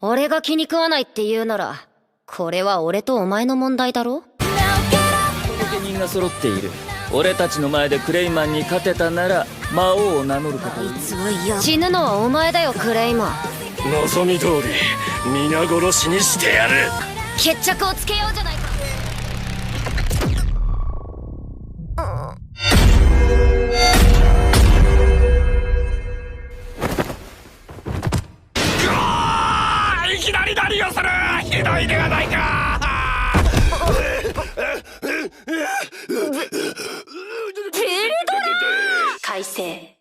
俺が気に食わないって言うなら、これは俺とお前の問題だろ。届け人が揃っている。俺たちの前でクレイマンに勝てたなら魔王を名乗ることに。死ぬのはお前だよクレイマン。望み通り皆殺しにしてやる。決着をつけようじゃないか。いきなり何をする。ひどいではないか。ペリドラー改正。